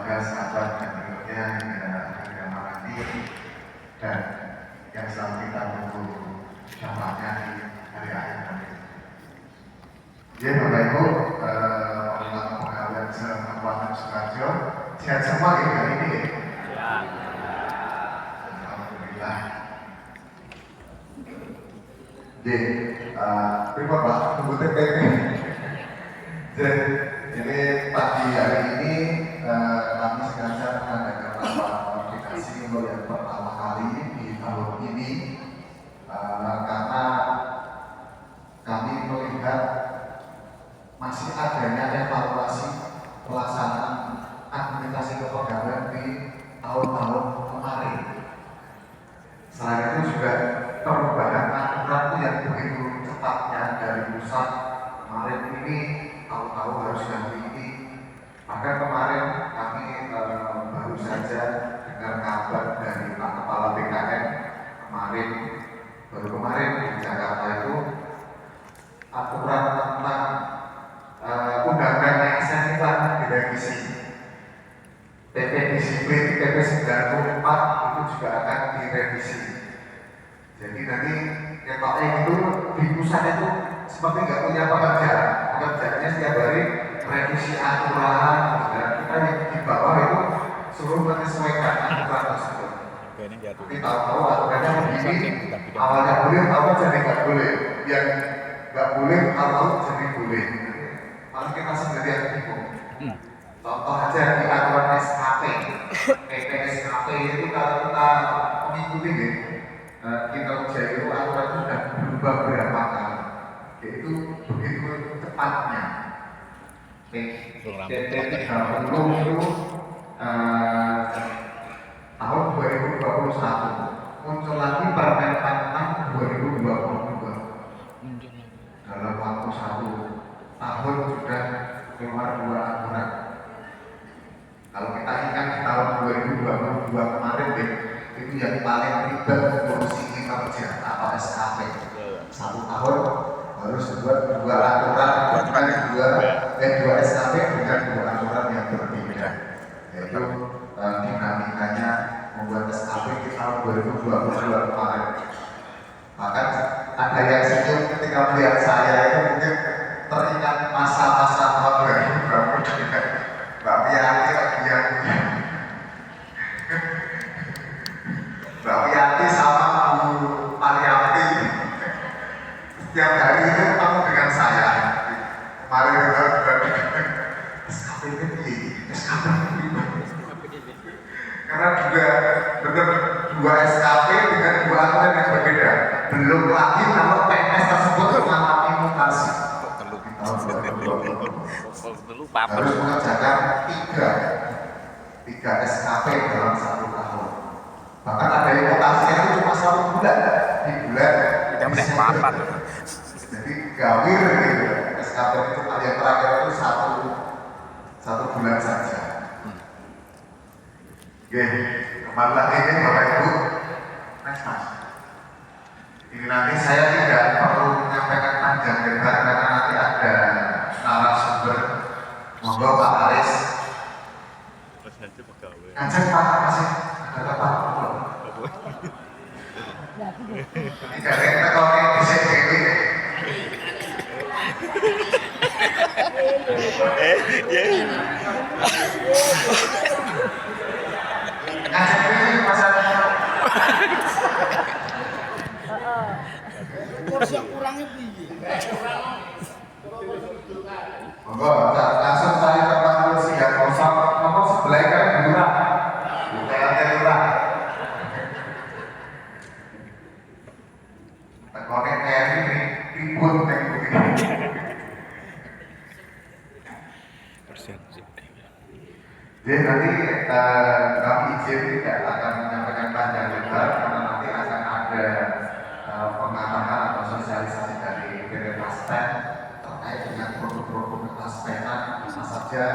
keluarga, sahabat, dan berikutnya hingga nanti, dan yang selalu kita tunggu syafaatnya di hari akhir nanti. Jadi Bapak Ibu, pengulangan pengalaman Kabupaten Sukoharjo, sehat semua ya hari ini ya? Alhamdulillah. Jadi, terima Pak, tunggu TPP. Jadi pagi hari ini kami sengaja mengadakan rapat koordinasi untuk yang pertama kali di tahun ini karena kami melihat masih adanya evaluasi pelaksanaan administrasi kepegawaian di tahun-tahun kemarin. Selain itu juga perubahan aturan yang begitu cepatnya dari pusat kemarin ini tahu-tahu harus ganti ini. Maka kemarin kami baru saja dengar kabar dari Pak Kepala BKN baru kemarin di Jakarta itu aturan tentang undang-undang ASN itu akan direvisi. PP disiplin PP 94 itu juga akan direvisi. Jadi nanti ketoknya itu di pusat itu seperti nggak punya pekerjaannya setiap hari revisi aturan, dan kita yang di bawah itu suruh menyesuaikan aturan tersebut. Tapi tahu-tahu aturannya begini, awalnya boleh, tahu jadi nggak boleh, yang nggak boleh, tahu jadi boleh. Malah kita sendiri yang bingung. Contoh aja di aturan SKP, PP SKP itu kalau kita mengikuti kinerja itu aturan itu sudah berubah berapa kali, yaitu begitu cepatnya. PP 30 itu tahun 2021 muncul lagi Permen 46 2022. Dalam waktu 1 tahun sudah keluar 2 aturan. Kalau kita ingat di tahun 2022 kemarin itu yang paling ribet ngurusi kinerja atau SKP. 1 tahun harus buat 2 aturan, dua SKP dengan 2 aturan yang berbeda. Yaitu dinamikanya membuat SKP di tahun 2022 kemarin. Bahkan ada yang senyum ketika melihat saya itu mungkin teringat masa-masa tahun 2020. Mbak Wiyanti lagi yang Mbak Wiyanti sama Bu Marianti setiap hari itu ketemu dengan saya. Kemarin SKP ini SKP karena juga benar 2 SKP dengan 2 aturan yang berbeda. Belum lagi kalau PNS tersebut mengalami mutasi. Harus mengerjakan 3 SKP dalam 1 tahun. Bahkan ada yang mutasinya itu cuma 1 bulan di bulan Desember. Jadi gawir gitu. SKP itu yang terakhir itu 1 bulan saja. Oke, kembali lagi ini Bapak Ibu. Next Mas. Ini nanti saya tidak perlu menyampaikan panjang lebar karena nanti ada narasumber. Monggo Pak Aris. Ngajak Pak masih ada Pak. Ini dari rekornya bisa dewi. Ngajak ini masalahnya. Kursi kurangnya piye? Monggo langsung saya tempat kursi yang kosong, ngomong sebelah kan lurah, bukan lurah. Tekonek kayak ini ribut kayak begini. Jadi nanti kami izin tidak akan menyampaikan panjang lebar karena nanti akan ada pengarahan atau sosialisasi dari PT Taspen terkait dengan produk-produk taspenan apa saja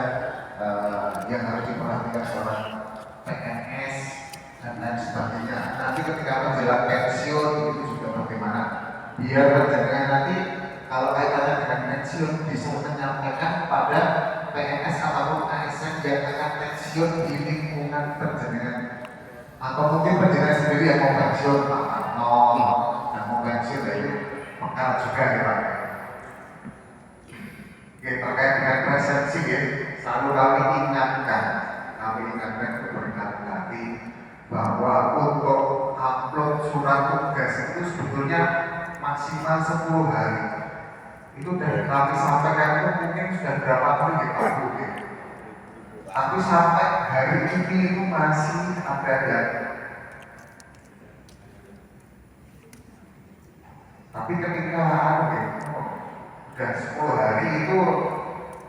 yang harus diperhatikan seorang PNS dan lain sebagainya. Nanti ketika menjelang pensiun itu juga bagaimana biar berjalan nanti kalau kaitannya dengan pensiun bisa menyampaikan pada PNS ataupun ASN yang akan pensiun di lingkungan penjenengan, atau mungkin penjenengan sendiri yang mau pensiun, Pak Arno, yang mau pensiun itu bekal juga ya Pak. Oke, terkait dengan presensi ya, selalu kami ingatkan itu berkali-kali bahwa untuk upload surat tugas itu sebetulnya maksimal 10 hari. Itu dari kami sampaikan itu mungkin sudah berapa kali ya Pak Bu ya. Tapi sampai hari ini itu masih ada yang, tapi ketika udah 10 hari itu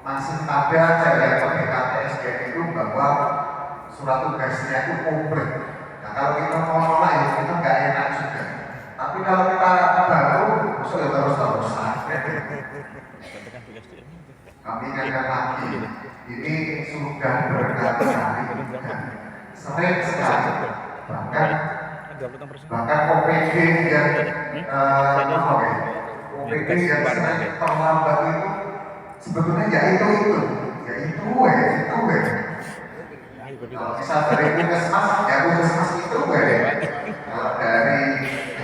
masih ada aja yang PKTSD itu bahwa surat tugasnya itu komplit. Nah kalau kita mau nolak ya itu nggak enak juga. Tapi kalau kita baru, maksudnya terus-terusan. Kami ingatkan lagi, ini sudah berkali-kali, sering sekali, bahkan OPD yang OPD yang sering terlambat itu sebetulnya ya itu. Kalau misal dari puskesmas, ya puskesmas itu kalau dari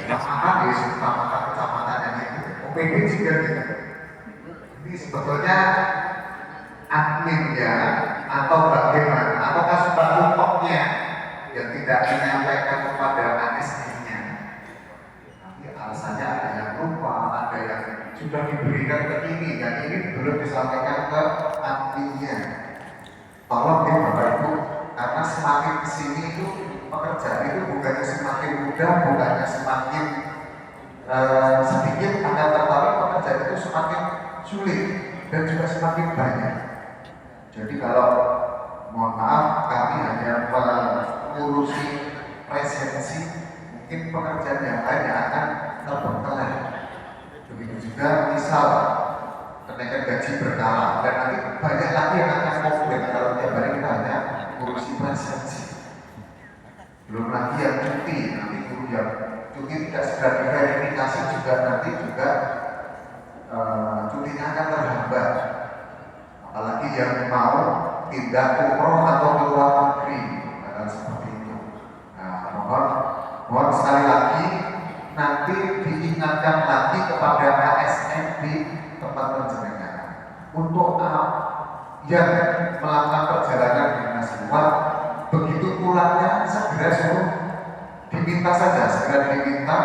kecamatan ya kecamatan yang itu OPD juga gitu. Ini sebetulnya adminnya atau bagaimana, apakah sudah pokoknya yang tidak menyampaikan kepada ASN-nya, tapi alasannya ada yang lupa, ada yang sudah diberikan ke ini dan ini belum disampaikan ke adminnya. Tolong ya Bapak Ibu, karena semakin kesini itu pekerjaan itu bukannya semakin mudah, bukannya semakin sedikit, akan tetapi pekerjaan itu semakin sulit dan juga semakin banyak. Jadi kalau mohon maaf kami hanya mengurusi presensi, mungkin pekerjaan yang lain akan terbengkalai. Begitu juga misal kenaikan gaji berkala dan nanti banyak lagi yang akan komplain kalau tiap hari kita hanya mengurusi presensi. Belum lagi yang cuti, nanti yang cuti tidak segera diverifikasi juga nanti juga cutinya akan terhambat. Apalagi yang mau tindak umroh atau ke luar negeri, dan seperti itu. Nah, mohon sekali lagi nanti diingatkan lagi kepada ASN di tempat penjenengan untuk yang melakukan perjalanan dinas luar, begitu pulangnya segera suruh diminta saja, segera diminta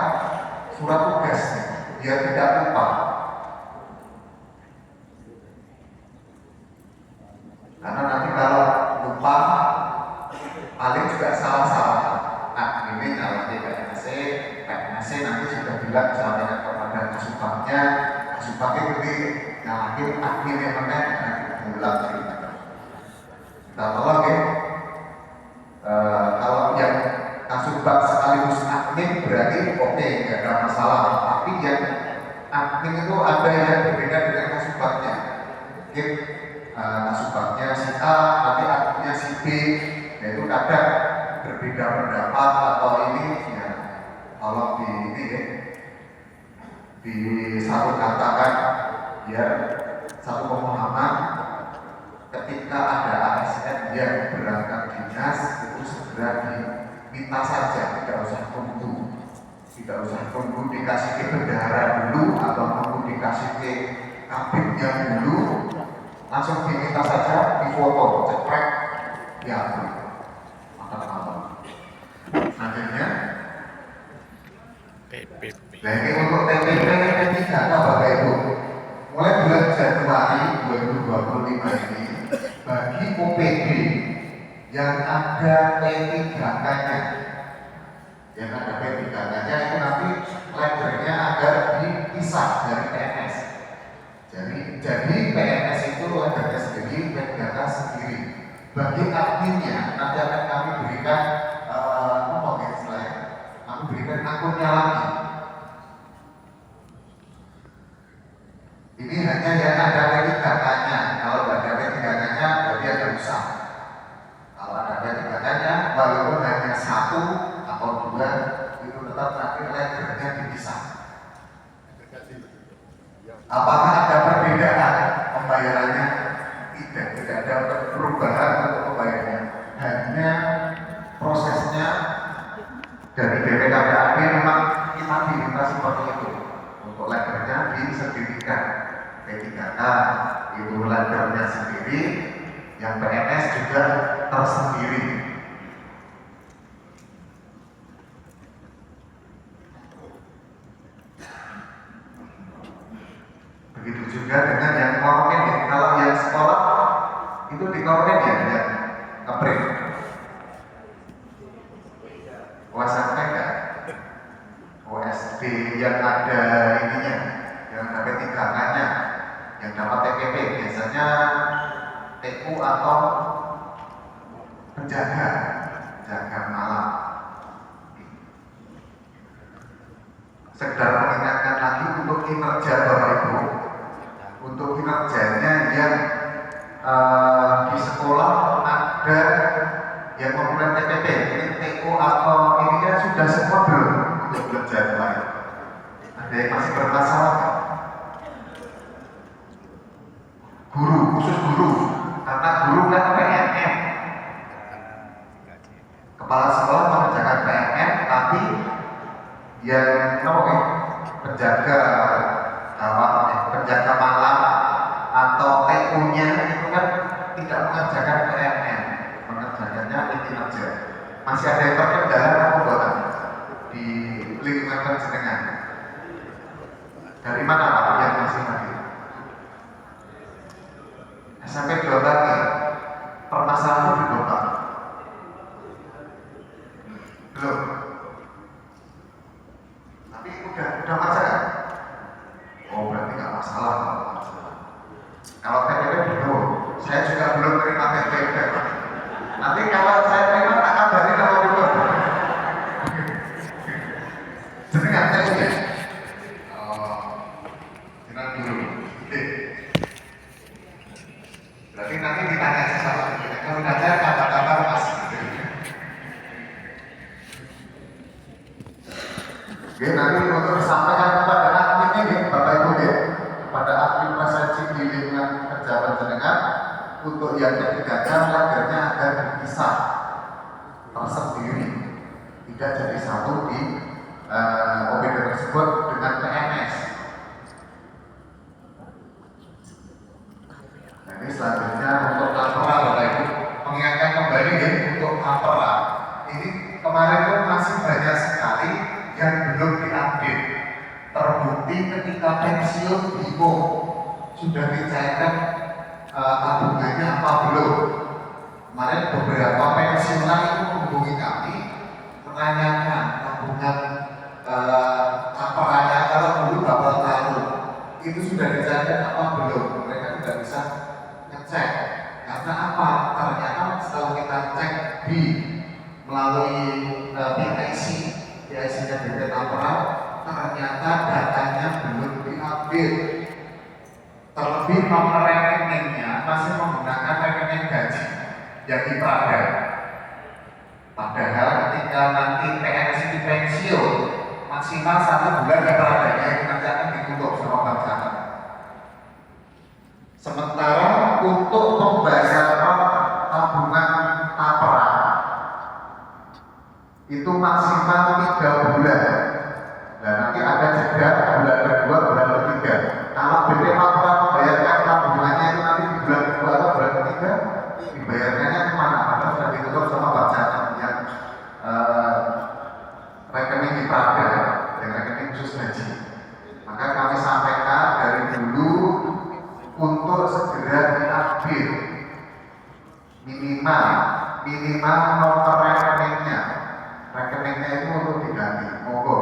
surat tugasnya biar tidak lupa. Karena nanti kalau lupa paling juga salah-salah. Nah ini kalau di PNC nanti sudah bilang misalnya kepada kasubagnya nanti nyalahin admin yang menang nanti pulang cerita. Kita tolong ya. Kalau yang kasubag sekaligus admin berarti oke, nggak ada masalah. Tapi yang admin itu ada yang berbeda dengan kasubagnya. Mungkin kasubagnya si A, nanti adminnya si B, yaitu kadang berbeda pendapat atau ini ya tolong disatu katakan biar satu pemahaman ketika ada ASN yang berangkat dinas itu segera diminta saja, tidak usah tunggu dikasih ke bendahara dulu atau tunggu dikasih ke kabinnya dulu, langsung diminta saja, difoto, cekrek, diambil. Mantap. Selanjutnya, nah ini untuk TPP P3 Bapak Ibu, mulai bulan Januari 2025 ini bagi OPD yang ada P3K-nya, itu nanti levelnya agar dipisah dari PNS. Jadi PNS itu levelnya sendiri, P3K sendiri. Bagi adminnya nanti akan kami berikan berikan akunnya lagi. Ini hanya yang ada P3K-nya. Kalau ada P3K-nya berarti ada usah. Kalau ada P3K-nya walaupun hanya 1 atau 2 itu tetap nanti levelnya dipisah. Apakah ada perbedaan pembayarannya? Tidak tidak ada perubahan atau perbaikannya, hanya prosesnya dari BPKPAD memang kita diminta seperti itu. Untuk lagernya disendirikan, P3K itu lagernya sendiri, yang PNS juga tersendiri. Begitu juga dengan yang kornet ya. Kalau yang sekolah itu di kornet ya, yang ngeprint. WhatsApp enggak? OSD yang ada ininya, yang ada P3K-nya, yang dapat TPP biasanya TU atau penjaga malam. Sekedar mengingatkan lagi untuk kinerja Bapak Ibu, untuk kinerjanya yang di sekolah ada yang memulai TPP, ini TU atau ini kan sudah semua belum untuk belajar lain. Ada yang masih bermasalah? Guru, khusus guru, karena guru kan PNM. Kepala sekolah mengerjakan PNM, tapi yang penjaga malam atau TU-nya itu kan tidak mengerjakan PNM, mengerjakannya kinerja. Masih ada yang terkendala pembuatan di lingkungan penjenengan. Dari mana Pak yang masih hadir? SMP 2 lagi, permasalahan di Bapak belum. Tapi udah masalah. Oh berarti nggak masalah. Kalau TPP belum, saya juga belum terima TPP. Nanti kalau saya terima tak kabarin kalau belum. Jenengan TPP ya? Oh, jenengan dulu. Berarti nanti ditanya sesama. Kalau ditanya kabar-kabar Mas. Oke, nanti untuk disampaikan kepada admin ini, Bapak Ibu ya, kepada admin presensi di lingkungan kerja penjenengan, untuk yang ketiga lagernya agar dipisah tersendiri, tidak jadi satu di OPD tersebut dengan PNS. Nah, ini selanjutnya untuk Tapera, Bapak Ibu, mengingatkan kembali ya untuk Tapera. Ini kemarin pun masih banyak sekali yang belum diupdate. Terbukti ketika pensiun bingung sudah dicairkan tabungannya apa belum. Kemarin beberapa pensiunan itu menghubungi kami menanyakan tabungan Taperanya kalau dulu bapak tahu itu sudah dicairkan apa belum. Mereka tidak bisa ngecek karena apa? Ternyata setelah kita cek di melalui PIC-nya BP Tapera, ternyata datanya belum diambil. Terlebih nomor rekeningnya masih menggunakan rekening gaji yang dipakai. Padahal ketika nanti PNS ini pensiun maksimal 1 bulan dipradanya yang nanti akan ditutup sama bank zakat. Sementara untuk pembayaran tabungan Tapera itu maksimal 3 bulan. Nah nanti ada jeda bulan kedua, bulan ketiga. Kalau BP Tapera membayarkan tabungannya itu nanti di bulan kedua atau bulan ketiga, dibayarkannya kemana? Padahal sudah ditutup sama bank zakat yang rekening di Prada, yang rekening khusus haji. Maka kami sampaikan dari dulu untuk segera diambil minimal nomor rekeningnya itu untuk diganti, monggo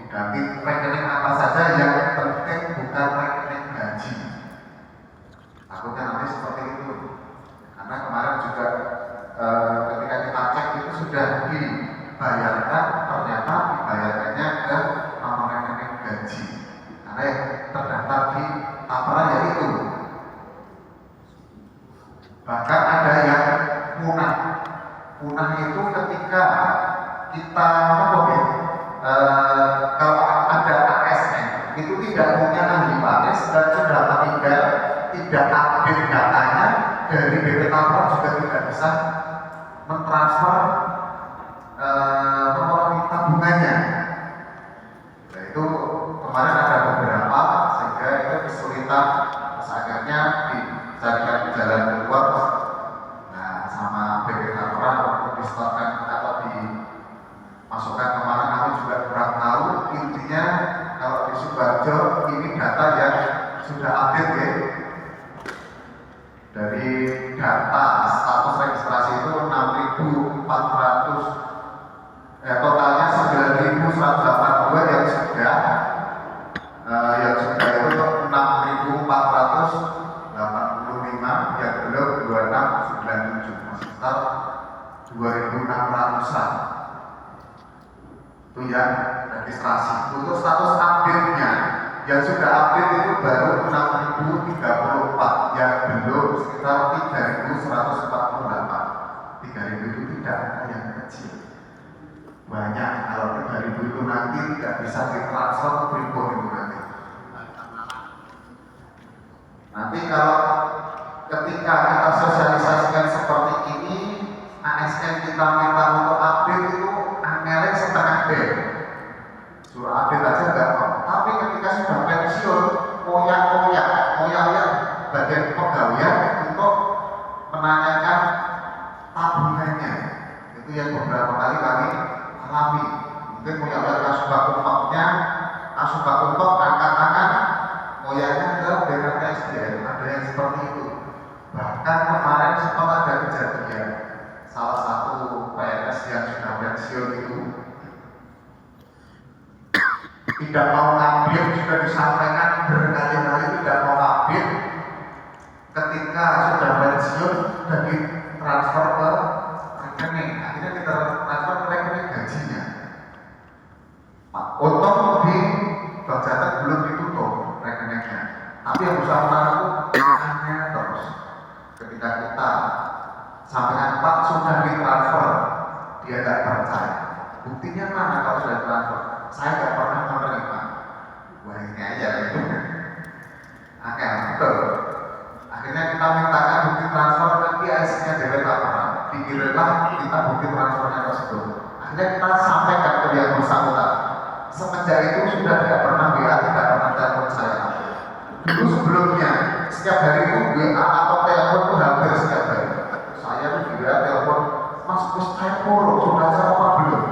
diganti rekening apa saja yang penting bukan rekening gaji. Takutnya nanti seperti itu, karena kemarin juga ketika kita cek itu sudah dibayarkan, ternyata dibayarkannya ke nomor rekening gaji karena yang terdaftar di Tapera yaitu. Bahkan ada yang punah itu ketika kita kalau ada ASN itu tidak punya ahli waris dan sudah meninggal, tidak update datanya dari BP Tapra juga tidak bisa mentransfer nomor tabungannya. Nah, itu kemarin ada beberapa sehingga itu kesulitan, akhirnya dicarikan jalan keluar. Nah, sama BP Tapra untuk distorkan atau dimasukkan kemarin, aku juga kurang tahu. Intinya kalau di Subarjo ini data yang sudah update ya. Dari data status registrasi itu 6.400, totalnya 9.182 yang sudah itu 6.485, yang belum 2697, masih sekitar 2.600-an itu yang registrasi. Untuk status update-nya yang sudah update itu baru 6.034, yang belum sekitar 3.148. 3.000 itu tidak ada yang kecil, banyak. Kalau 3.000 itu nanti tidak bisa ditransfer ke Freeport itu nanti kalau ketika kita sosialisasikan seperti ini, ASN kita minta untuk update itu angelnya setengah D. Suruh update aja enggak mau. Tapi ketika sudah pensiun, koyak bagian pegawaian untuk menanyakan tabungannya. Itu yang beberapa kali kami alami. Mungkin koyak kasubag kumpok angkat-angkat, koyaknya adalah BKPSDM, ada yang seperti itu. Bahkan kemarin sempat ada kejadian salah satu PNS yang sudah pensiun itu tidak mau ngambil, sudah disampaikan berkali-kali tidak mau ngambil. Ketika sudah pensiun dan ditransfer ke rekening, akhirnya kita transfer ke rekening gajinya. Untung di Bank Jateng belum ditutup rekeningnya, tapi yang bersama itu aneh terus. Ketika kita sampaikan Pak sudah ditransfer, dia tidak percaya. Buktinya mana kalau sudah ditransfer? Saya tidak pernah menerima. Wah, ini aja itu. Oke, betul. Akhirnya kita mintakan bukti transfer, tapi IC-nya BP Tapra. Dikirimlah kita bukti transfernya tersebut. Akhirnya kita sampaikan ke yang bersangkutan. Semenjak itu sudah tidak pernah WA, tidak pernah telepon saya. Dulu sebelumnya setiap hari itu WA atau telepon itu hampir setiap hari. Saya itu di WA telepon, Mas Kustaipur sudah jawab apa belum?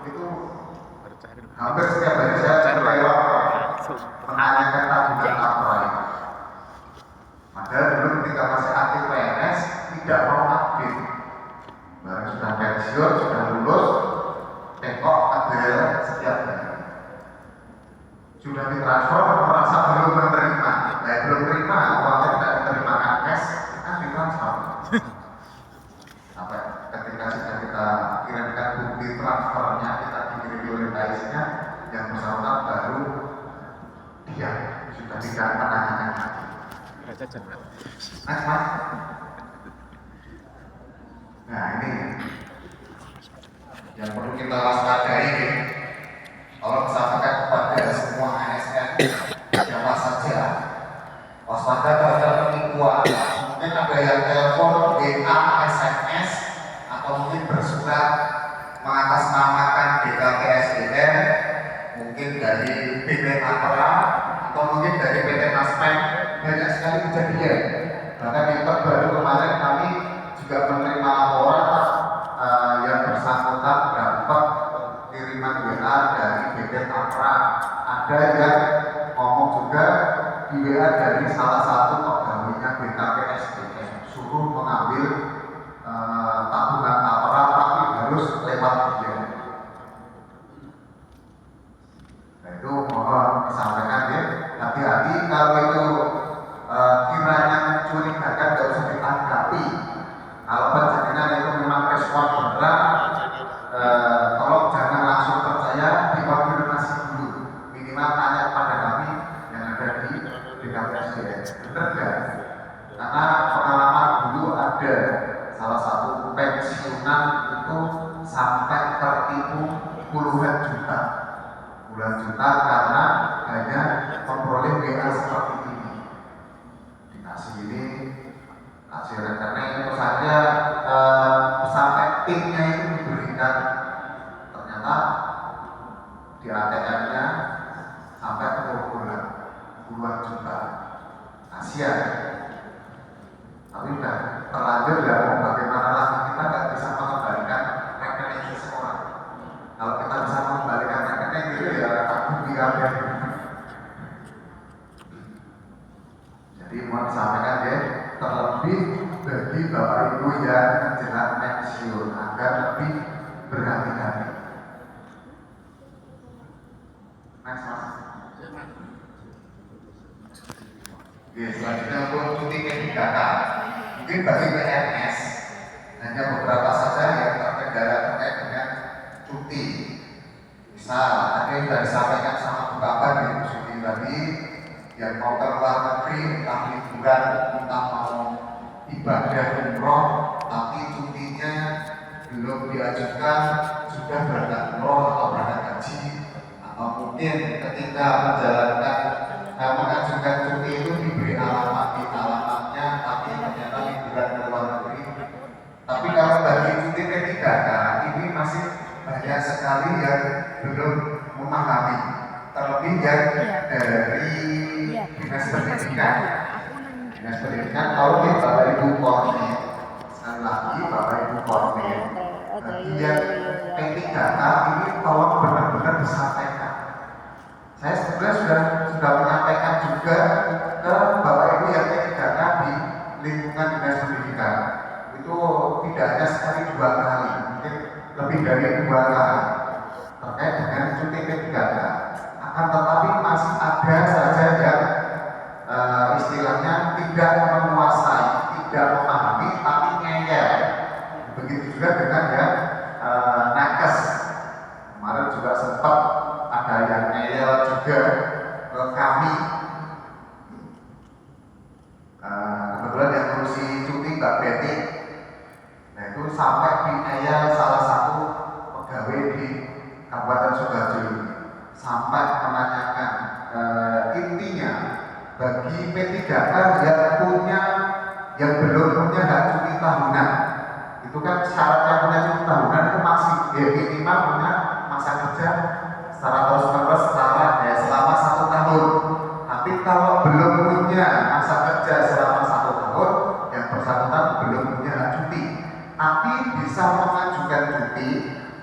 Itu hampir setiap hari saya lewat menanyakan tabungan Tapra ini. Padahal dulu ketika masih aktif PNS tidak mau aktif. Baru sudah pensiun, sudah lulus, tengok AGL setiap hari. Sudah ditransfer, merasa belum menerima. Belum terima, uangnya tidak diterima cash, kan ditransfer. Sampai ketika sudah kita kirimkan bukti transfernya, kita dikirim oleh KIS-nya, yang bersangkutan baru dia sudah tidak menanyakan lagi. Mas. Nah, ini yang perlu kita waspadai. Tolong sampaikan kepada semua ASN siapa saja, waspada terhadap penipuan. Mungkin ada yang telepon, WA, SMS, atau mungkin bersurat mengatasnamakan BKPSDM, mungkin dari BP Tapra atau mungkin dari PT Naspen. Banyak sekali kejadian. Bahkan yang terbaru kemarin kami juga menerima laporan yang bersangkutan dapat kiriman WA dari BP Tapra. Ada yang ngomong juga di WA dari salah satu pegawainya BKPSDM, suruh mengambil tabungan Tapra tapi harus lewat dia. Nah, itu mohon disampaikan ya, hati-hati kalau itu kiranya mencurigakan, tidak usah ditanggapi. Kalau penjaringan itu memang respon berat, tolong jangan langsung percaya, dikonfirmasi dulu. Minimal tanya pada kami yang ada di BKPSDM, benar nggak? Karena pengalaman dulu ada salah satu pensiunan itu sampai tertipu puluhan juta karena hanya memperoleh WA seperti ini. Dikasih ini karena itu saja sampai PIN-nya itu diberikan, ternyata di ATM-nya sampai puluhan juta. Kasihan. Tapi udah terlanjur ya, mau bagaimana lagi, kita nggak bisa mengembalikan rekening seseorang. Kalau kita bisa mengembalikan rekening itu ya aku bilang ya. Jadi mau disampaikan ya, terlebih bagi Bapak Ibu yang menjelang pensiun agar lebih berhati-hati. Next, Mas. Oke, selanjutnya untuk cuti P3K. Mungkin bagi PNS hanya beberapa saja yang terkait dengan cuti. Misal, tadi sudah disampaikan sama Bu Kabar di diskusi tadi, yang mau ke luar negeri, entah liburan, entah mau ibadah umroh, tapi cutinya belum diajukan, sudah berangkat umroh atau berangkat haji, atau mungkin ketika mengajukan cuti itu diberi alamat di alamatnya, tapi ternyata liburan ke luar negeri. Tapi kalau bagi cuti P3K ini masih banyak sekali yang belum memahami, terlebih yang dari dinas pendidikan. Dinas pendidikan tahu nih Bapak Ibu Kornil, sekali lagi Bapak Ibu Kornil, bagian P3K ini tolong benar-benar disampaikan. Saya sebenarnya sudah menyampaikan juga ke Bapak Ibu yang P3K di lingkungan dinas pendidikan. Itu tidak hanya sekali 2 kali, mungkin lebih dari 2 kali terkait dengan cuti P3K. Akan tetapi masih ada saja yang istilahnya tidak menguasai, tidak memahami, tapi ngeyel. Begitu juga dengan yang nakes. Kemarin juga sempat ada yang ngeyel juga ke kami. Kebetulan yang ngurusi cuti Mbak Betty, nah itu sampai ngeyel salah satu pegawai di Kabupaten Sukoharjo sampai menanyakan intinya bagi P3K yang belum punya hak cuti tahunan, itu kan syaratnya punya cuti tahunan itu masih minimal punya masa kerja secara terus-menerus selama 1 tahun. Tapi kalau belum punya masa kerja selama 1 tahun, yang bersangkutan belum punya hak cuti. Tapi bisa mengajukan cuti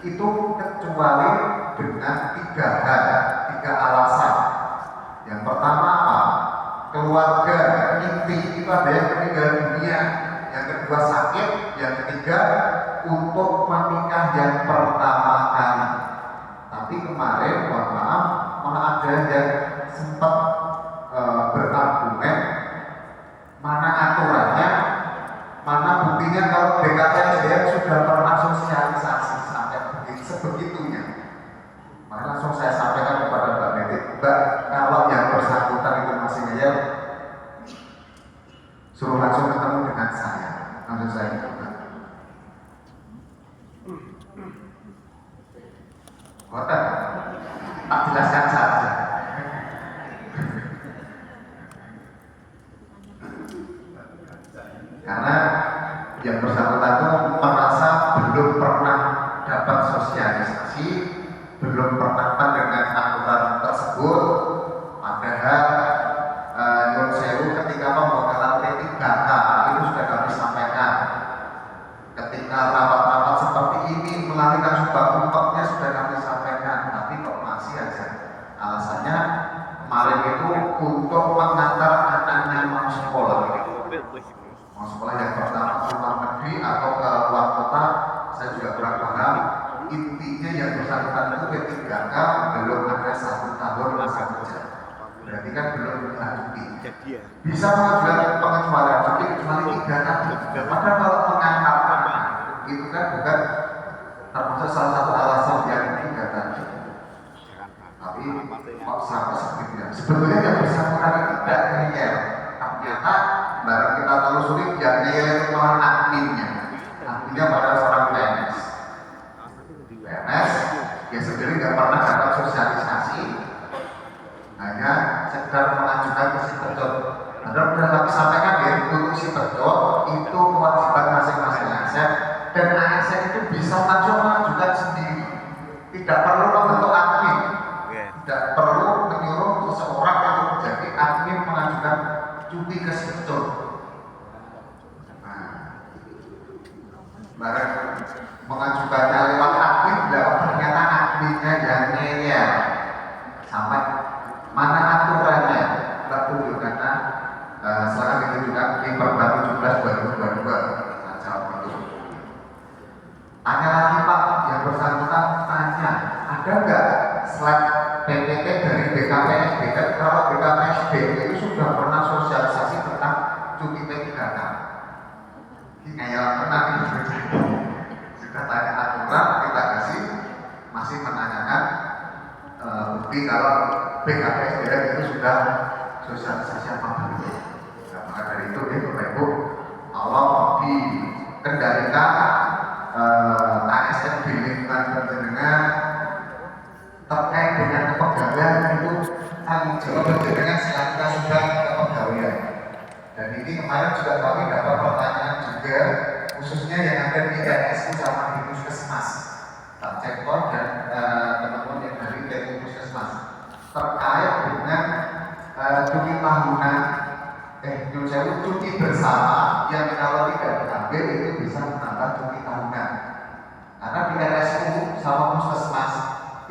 itu kecuali dengan 3 alasan. Yang pertama apa? Keluarga inti itu ada yang meninggal dunia, yang kedua sakit, yang ketiga untuk menikah yang pertama kali. Tapi kemarin mohon maaf, malah ada yang sempat berargumen mana aturannya, mana buktinya kalau BKPSDM sudah pernah sosialisasi sampai sebegitunya. Maka langsung saya sampaikan kepada Mbak Betty, Mbak, kalau yang bersangkutan itu masih ngeyel, suruh langsung ketemu dengan saya. Langsung saya ketemu. Kota, tak jelaskan saja. Karena yang bersangkutan itu merasa belum pernah dapat sosialisasi, belum pernah mendengar aturan tersebut. Padahal Nyun Sewu ketika pembekalan P3K itu sudah kami sampaikan. Ketika rapat-rapat seperti ini melahirkan sebuah umpamanya sudah kami sampaikan, tapi kok masih aja alasannya kemarin itu untuk mengantar anaknya mau sekolah yang pertama ke luar negeri atau ke luar kota. Saya juga kurang paham. Intinya yang bersangkutan itu P3K belum ada 1 tahun masa kerja, berarti kan belum punya cuti. Bisa mengajukan pengecualian cuti kecuali 3 tadi. Padahal kalau mengangkat anak itu kan bukan termasuk salah satu alasan yang 3 tadi. Tapi kok sampai sebetulnya yang bersangkutan itu tidak ngeyel. Ternyata barang kita telusuri yang ngeyel itu malah adminnya pada seorang PNS. PNS ya sendiri nggak pernah dapat sosialisasi, hanya sekedar mengajukan ke si Pedot. Padahal sudah kami sampaikan ya, untuk si Pedot itu ASN itu bisa langsung mengajukan sendiri, tidak perlu membentuk admin, tidak perlu menyuruh seseorang untuk menjadi admin mengajukan cuti ke Spektur. Barang mengajukannya lewat admin, ternyata adminnya yang ngeyel sampai mana aturannya nggak tunjuk, karena selain ditunjukkan di Perda 17 2022 saja itu. Tanya lagi Pak, yang bersangkutan tanya, ada nggak slide PPT dari BKPSB? Dan kalau BKPSB itu sudah pernah sosialisasi tentang cuti P3K. Ngeyel pernah sudah tanya aturan, kita kasih, masih menanyakan bukti kalau BKPSB itu sudah sosialisasi apa belum. Nah, maka dari itu Bapak Ibu, Allah dikendalikan ASN di lingkungan penjenengan terkait dengan kepegawaian itu tanggung jawab penjenengan selanjutnya sudah kepegawaian. Dan ini kemarin juga kami dapat pertanyaan juga, khususnya yang ada di RSU sama di Puskesmas, Pak Cektor dan teman-teman yang dari Puskesmas terkait dengan cuti tahunan, cuti bersama yang kalau tidak diambil itu bisa menambah cuti tahunan. Karena di RSU sama Puskesmas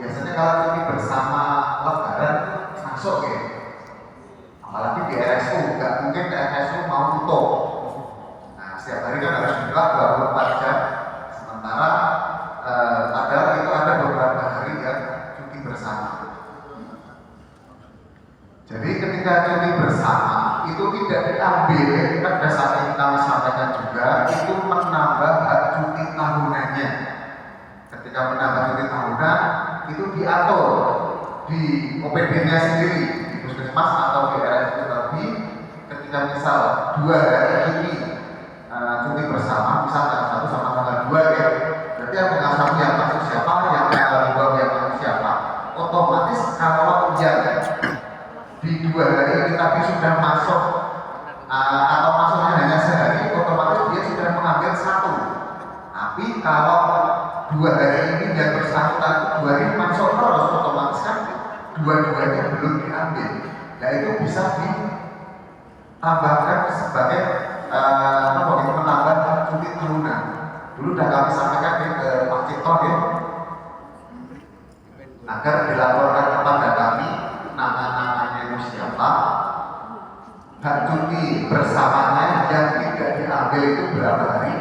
biasanya kalau cuti bersama Lebaran masuk ya. Apalagi di RSU, nggak mungkin di RSU mau tutup. Nah, setiap hari kan harus buka 24 jam. Sementara padahal itu ada beberapa hari yang cuti bersama. Jadi ketika cuti bersama itu tidak diambil, kan berdasarkan kami sampaikan juga, itu menambah hak cuti tahunannya. Ketika menambah cuti tahunan, itu diatur di OPD-nya sendiri, di Puskesmas atau di RSU tadi. Ketika misal 2 hari cuti bersama, misal tanggal 1 sama tanggal 2 ya, berarti yang tanggal 1 yang masuk siapa, yang tanggal 2 yang masuk siapa. Otomatis kalau di 2 hari tapi sudah masuk atau masuknya hanya sehari, otomatis dia sudah mengambil 1. Tapi kalau 2 hari ini yang bersangkutan 2 hari masuk terus, otomatis kan dua-duanya belum diambil. Nah itu bisa ditambahkan sebagai menambah cuti tahunan. Dulu sudah kami sampaikan ke Pak Cito ya, agar dilaporkan kepada kami nama-namanya itu siapa, hak cuti bersamanya yang tidak diambil itu berapa hari,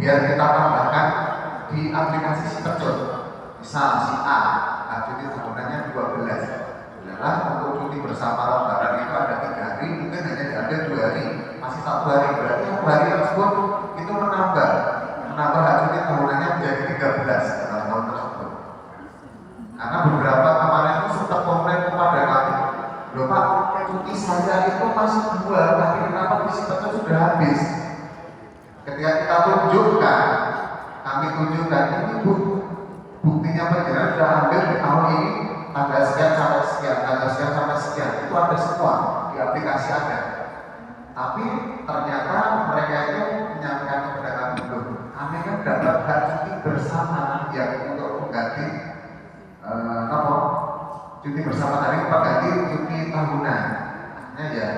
biar kita tambahkan di aplikasi Siperjot. Misal si A, hak cuti tahunannya 12. Adalah untuk cuti bersama Lebaran itu ada 3 hari, mungkin hanya diambil 2 hari, masih 1 hari. Berarti 1 hari tersebut itu menambah hak cuti tahunannya menjadi 13 dalam tahun tersebut. Karena beberapa kemarin itu sempat komplain kepada kami, loh Pak, cuti saya itu masih 2, tapi kenapa di Siperjot sudah habis? Ketika kita tunjukkan, kami tunjukkan ini buktinya penjelasan sudah ambil di tahun ini tanggal sekian sampai sekian, tanggal sekian sampai sekian, itu ada semua di aplikasi ada. Tapi ternyata mereka itu menyampaikan kepada kami, belum, kami kan dapat hak cuti bersama yang untuk mengganti cuti bersama tadi mengganti cuti tahunan. Akhirnya ya,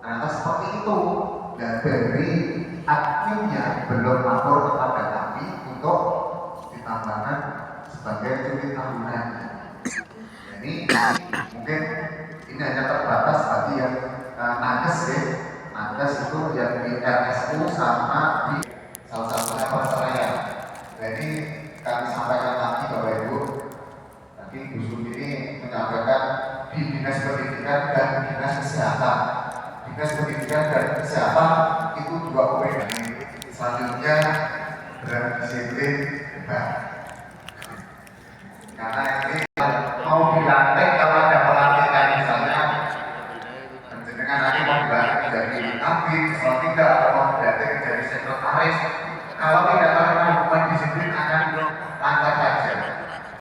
ternyata seperti itu. Dan dari adminnya belum lapor kepada kami untuk ditambahkan sebagai cuti tahunan. Jadi mungkin ini hanya terbatas bagi yang nakes ya. Nakes itu yang di RSU sama di salah satunya perceraian. Jadi kami sampaikan lagi Bapak Ibu, tadi Bu Sumi ini menyampaikan di Dinas Pendidikan dan Dinas Kesehatan. Dinas Pendidikan dan Kesehatan itu 2 OPD. Selanjutnya berdisiplin debat. Karena ini mau dilantik kalau ada pelantikan misalnya, dengan nanti mau dilantik menjadi kabin, kalau tidak mau dilantik menjadi sekretaris, kalau tidak terkena hukuman disiplin akan lantas